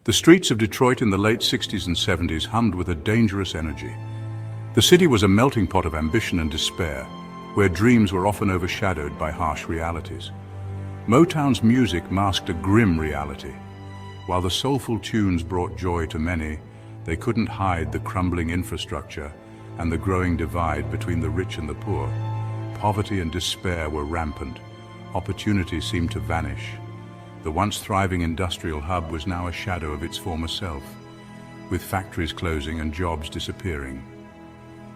The streets of Detroit in the late 60s and 70s hummed with a dangerous energy. The city was a melting pot of ambition and despair, where dreams were often overshadowed by harsh realities. Motown's music masked a grim reality. While the soulful tunes brought joy to many, they couldn't hide the crumbling infrastructure and the growing divide between the rich and the poor. Poverty and despair were rampant. Opportunity seemed to vanish. The once thriving industrial hub was now a shadow of its former self, with factories closing and jobs disappearing.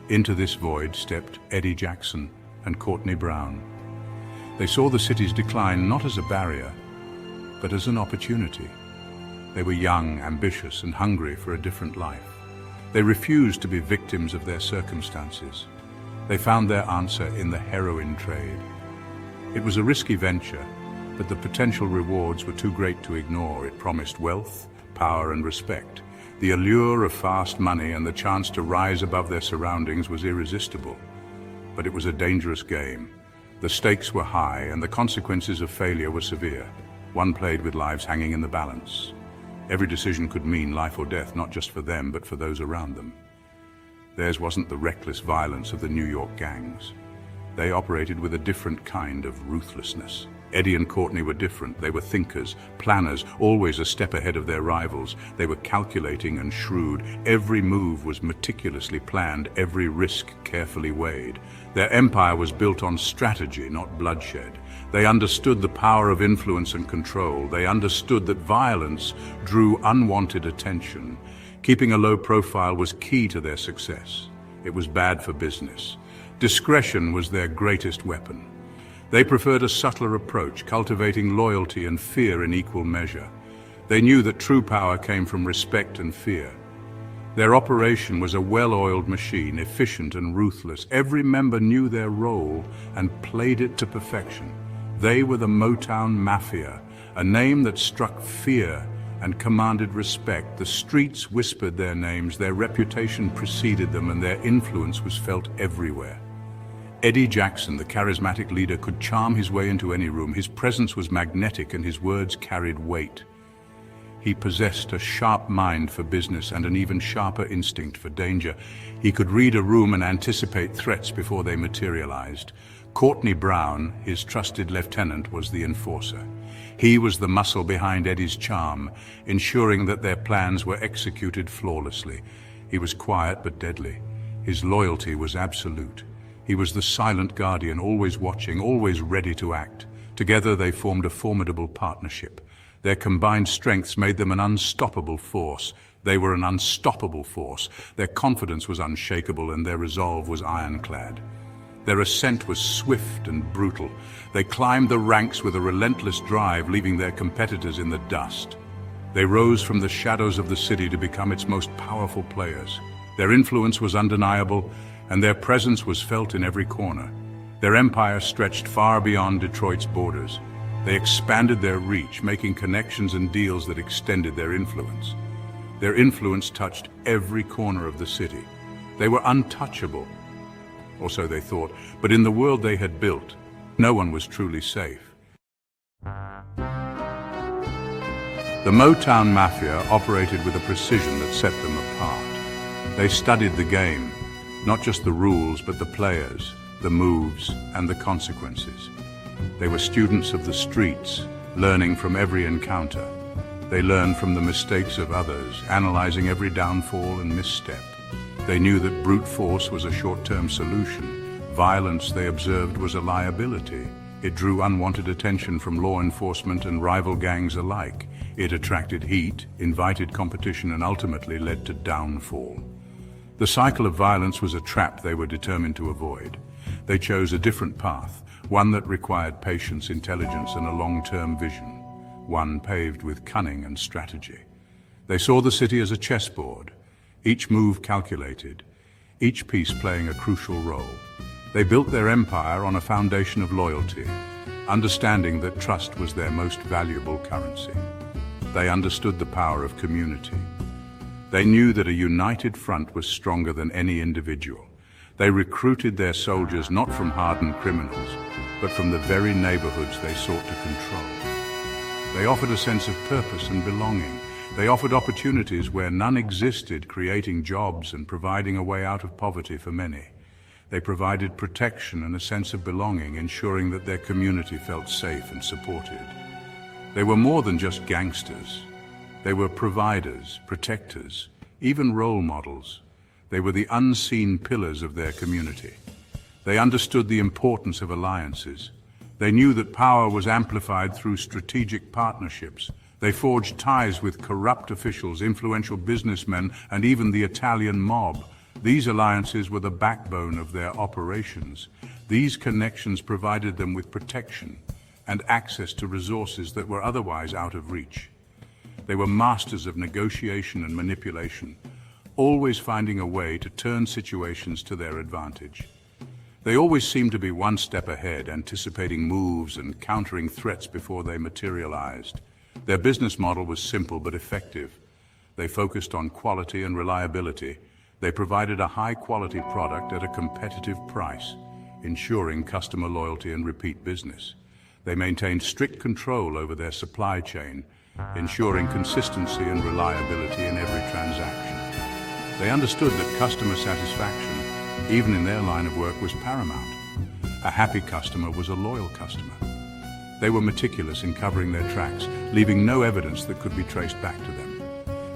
Into this void stepped Eddie Jackson and Courtney Brown. They saw the city's decline not as a barrier, but as an opportunity. They were young, ambitious, and hungry for a different life. They refused to be victims of their circumstances. They found their answer in the heroin trade. It was a risky venture, but the potential rewards were too great to ignore. It promised wealth, power, and respect. The allure of fast money and the chance to rise above their surroundings was irresistible. But it was a dangerous game. The stakes were high, and the consequences of failure were severe. One played with lives hanging in the balance. Every decision could mean life or death, not just for them, but for those around them. Theirs wasn't the reckless violence of the New York gangs. They operated with a different kind of ruthlessness. Eddie and Courtney were different. They were thinkers, planners, always a step ahead of their rivals. They were calculating and shrewd. Every move was meticulously planned, every risk carefully weighed. Their empire was built on strategy, not bloodshed. They understood the power of influence and control. They understood that violence drew unwanted attention. Keeping a low profile was key to their success. It was bad for business. Discretion was their greatest weapon. They preferred a subtler approach, cultivating loyalty and fear in equal measure. They knew that true power came from respect and fear. Their operation was a well-oiled machine, efficient and ruthless. Every member knew their role and played it to perfection. They were the Motown Mafia, a name that struck fear and commanded respect. The streets whispered their names, their reputation preceded them, and their influence was felt everywhere. Eddie Jackson, the charismatic leader, could charm his way into any room. His presence was magnetic and his words carried weight. He possessed a sharp mind for business and an even sharper instinct for danger. He could read a room and anticipate threats before they materialized. Courtney Brown, his trusted lieutenant, was the enforcer. He was the muscle behind Eddie's charm, ensuring that their plans were executed flawlessly. He was quiet but deadly. His loyalty was absolute. He was the silent guardian, always watching, always ready to act. Together they formed a formidable partnership. Their combined strengths made them an unstoppable force. They were an unstoppable force. Their confidence was unshakable and their resolve was ironclad. Their ascent was swift and brutal. They climbed the ranks with a relentless drive, leaving their competitors in the dust. They rose from the shadows of the city to become its most powerful players. Their influence was undeniable, and their presence was felt in every corner. Their empire stretched far beyond Detroit's borders. They expanded their reach, making connections and deals that extended their influence. Their influence touched every corner of the city. They were untouchable, or so they thought, but in the world they had built, no one was truly safe. The Motown Mafia operated with a precision that set them apart. They studied the game, not just the rules, but the players, the moves, and the consequences. They were students of the streets, learning from every encounter. They learned from the mistakes of others, analyzing every downfall and misstep. They knew that brute force was a short-term solution. Violence, they observed, was a liability. It drew unwanted attention from law enforcement and rival gangs alike. It attracted heat, invited competition, and ultimately led to downfall. The cycle of violence was a trap they were determined to avoid. They chose a different path, one that required patience, intelligence, and a long-term vision, one paved with cunning and strategy. They saw the city as a chessboard, each move calculated, each piece playing a crucial role. They built their empire on a foundation of loyalty, understanding that trust was their most valuable currency. They understood the power of community. They knew that a united front was stronger than any individual. They recruited their soldiers not from hardened criminals, but from the very neighborhoods they sought to control. They offered a sense of purpose and belonging. They offered opportunities where none existed, creating jobs and providing a way out of poverty for many. They provided protection and a sense of belonging, ensuring that their community felt safe and supported. They were more than just gangsters. They were providers, protectors, even role models. They were the unseen pillars of their community. They understood the importance of alliances. They knew that power was amplified through strategic partnerships. They forged ties with corrupt officials, influential businessmen, and even the Italian mob. These alliances were the backbone of their operations. These connections provided them with protection and access to resources that were otherwise out of reach. They were masters of negotiation and manipulation, always finding a way to turn situations to their advantage. They always seemed to be one step ahead, anticipating moves and countering threats before they materialized. Their business model was simple but effective. They focused on quality and reliability. They provided a high-quality product at a competitive price, ensuring customer loyalty and repeat business. They maintained strict control over their supply chain, ensuring consistency and reliability in every transaction. They understood that customer satisfaction, even in their line of work, was paramount. A happy customer was a loyal customer. They were meticulous in covering their tracks, leaving no evidence that could be traced back to them.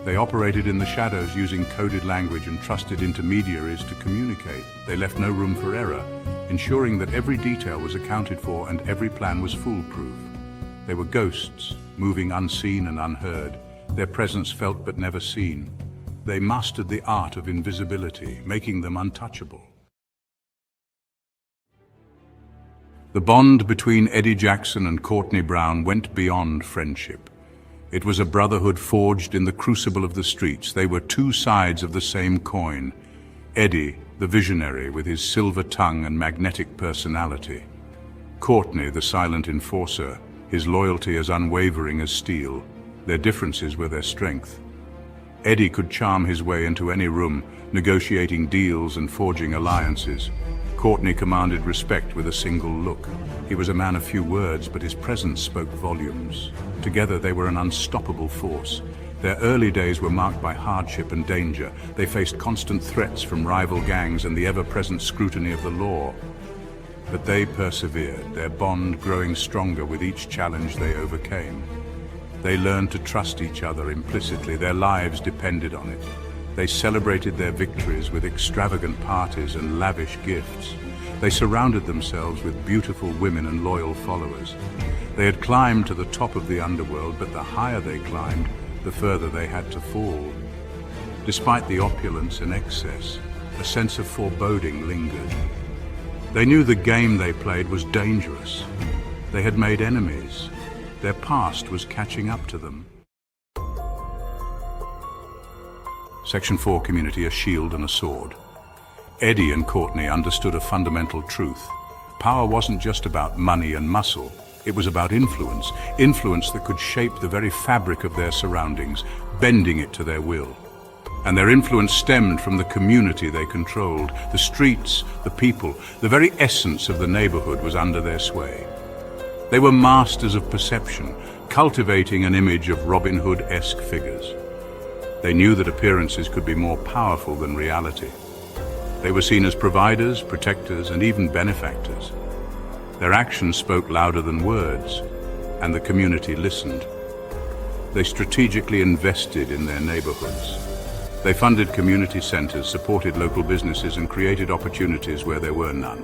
They operated in the shadows using coded language and trusted intermediaries to communicate. They left no room for error, ensuring that every detail was accounted for and every plan was foolproof. They were ghosts, moving unseen and unheard, their presence felt but never seen. They mastered the art of invisibility, making them untouchable. The bond between Eddie Jackson and Courtney Brown went beyond friendship. It was a brotherhood forged in the crucible of the streets. They were two sides of the same coin. Eddie, the visionary with his silver tongue and magnetic personality. Courtney, the silent enforcer, his loyalty as unwavering as steel. Their differences were their strength. Eddie could charm his way into any room, negotiating deals and forging alliances. Courtney commanded respect with a single look. He was a man of few words, but his presence spoke volumes. Together they were an unstoppable force. Their early days were marked by hardship and danger. They faced constant threats from rival gangs and the ever-present scrutiny of the law. But they persevered, their bond growing stronger with each challenge they overcame. They learned to trust each other implicitly. Their lives depended on it. They celebrated their victories with extravagant parties and lavish gifts. They surrounded themselves with beautiful women and loyal followers. They had climbed to the top of the underworld, but the higher they climbed, the further they had to fall. Despite the opulence and excess, a sense of foreboding lingered. They knew the game they played was dangerous. They had made enemies. Their past was catching up to them. Section 4 community, a shield and a sword. Eddie and Courtney understood a fundamental truth. Power wasn't just about money and muscle. It was about influence. Influence that could shape the very fabric of their surroundings, bending it to their will. And their influence stemmed from the community they controlled. The streets, the people, the very essence of the neighborhood was under their sway. They were masters of perception, cultivating an image of Robin Hood-esque figures. They knew that appearances could be more powerful than reality. They were seen as providers, protectors, and even benefactors. Their actions spoke louder than words, and the community listened. They strategically invested in their neighborhoods. They funded community centers, supported local businesses, and created opportunities where there were none.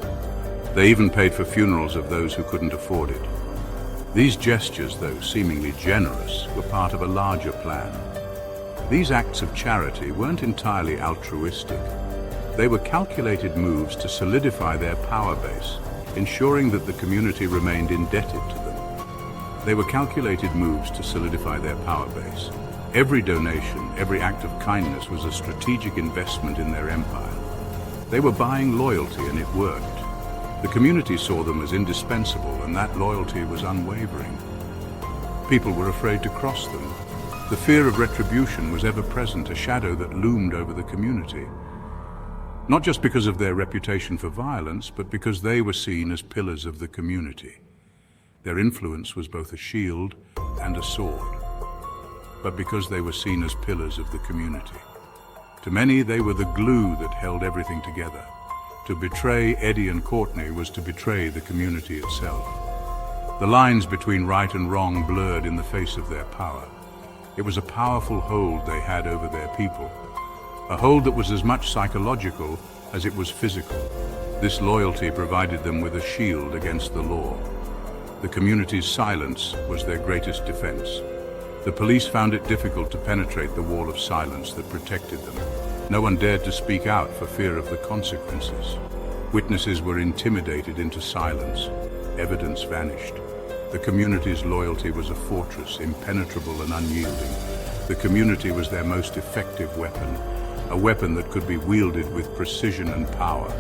They even paid for funerals of those who couldn't afford it. These gestures, though seemingly generous, were part of a larger plan. These acts of charity weren't entirely altruistic. They were calculated moves to solidify their power base, ensuring that the community remained indebted to them. They were calculated moves to solidify their power base. Every donation, every act of kindness was a strategic investment in their empire. They were buying loyalty, and it worked. The community saw them as indispensable, and that loyalty was unwavering. People were afraid to cross them. The fear of retribution was ever present, a shadow that loomed over the community. Not just because of their reputation for violence, but because they were seen as pillars of the community. Their influence was both a shield and a sword. but because they were seen as pillars of the community. To many, they were the glue that held everything together. To betray Eddie and Courtney was to betray the community itself. The lines between right and wrong blurred in the face of their power. It was a powerful hold they had over their people, a hold that was as much psychological as it was physical. This loyalty provided them with a shield against the law. The community's silence was their greatest defense. The police found it difficult to penetrate the wall of silence that protected them. No one dared to speak out for fear of the consequences. Witnesses were intimidated into silence. Evidence vanished. The community's loyalty was a fortress, impenetrable and unyielding. The community was their most effective weapon, a weapon that could be wielded with precision and power.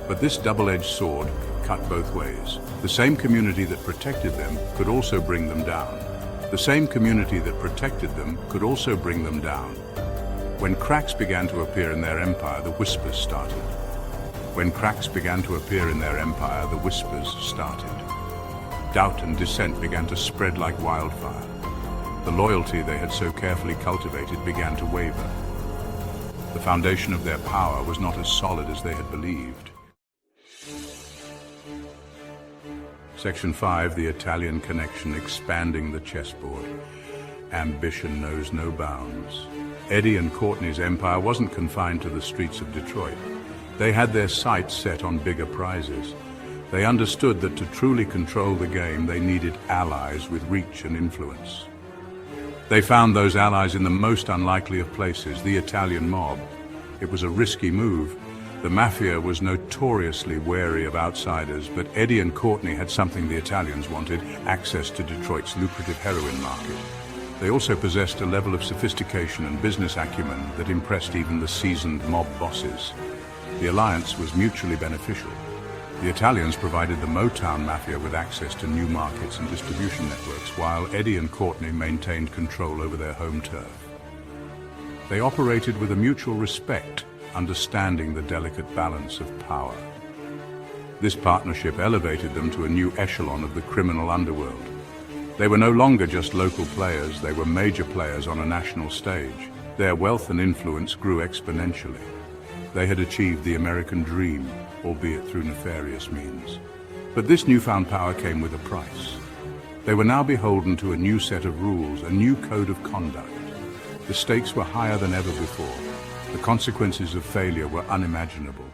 But this double-edged sword cut both ways. The same community that protected them could also bring them down. The same community that protected them could also bring them down. When cracks began to appear in their empire, the whispers started. When cracks began to appear in their empire, the whispers started. Doubt and dissent began to spread like wildfire. The loyalty they had so carefully cultivated began to waver. The foundation of their power was not as solid as they had believed. Section 5, the Italian connection, expanding the chessboard. Ambition knows no bounds. Eddie and Courtney's empire wasn't confined to the streets of Detroit. They had their sights set on bigger prizes. They understood that to truly control the game, they needed allies with reach and influence. They found those allies in the most unlikely of places, the Italian mob. It was a risky move. The Mafia was notoriously wary of outsiders, but Eddie and Courtney had something the Italians wanted: access to Detroit's lucrative heroin market. They also possessed a level of sophistication and business acumen that impressed even the seasoned mob bosses. The alliance was mutually beneficial. The Italians provided the Motown Mafia with access to new markets and distribution networks, while Eddie and Courtney maintained control over their home turf. They operated with a mutual respect, understanding the delicate balance of power. This partnership elevated them to a new echelon of the criminal underworld. They were no longer just local players, they were major players on a national stage. Their wealth and influence grew exponentially. They had achieved the American dream, albeit through nefarious means. But this newfound power came with a price. They were now beholden to a new set of rules, a new code of conduct. The stakes were higher than ever before. The consequences of failure were unimaginable.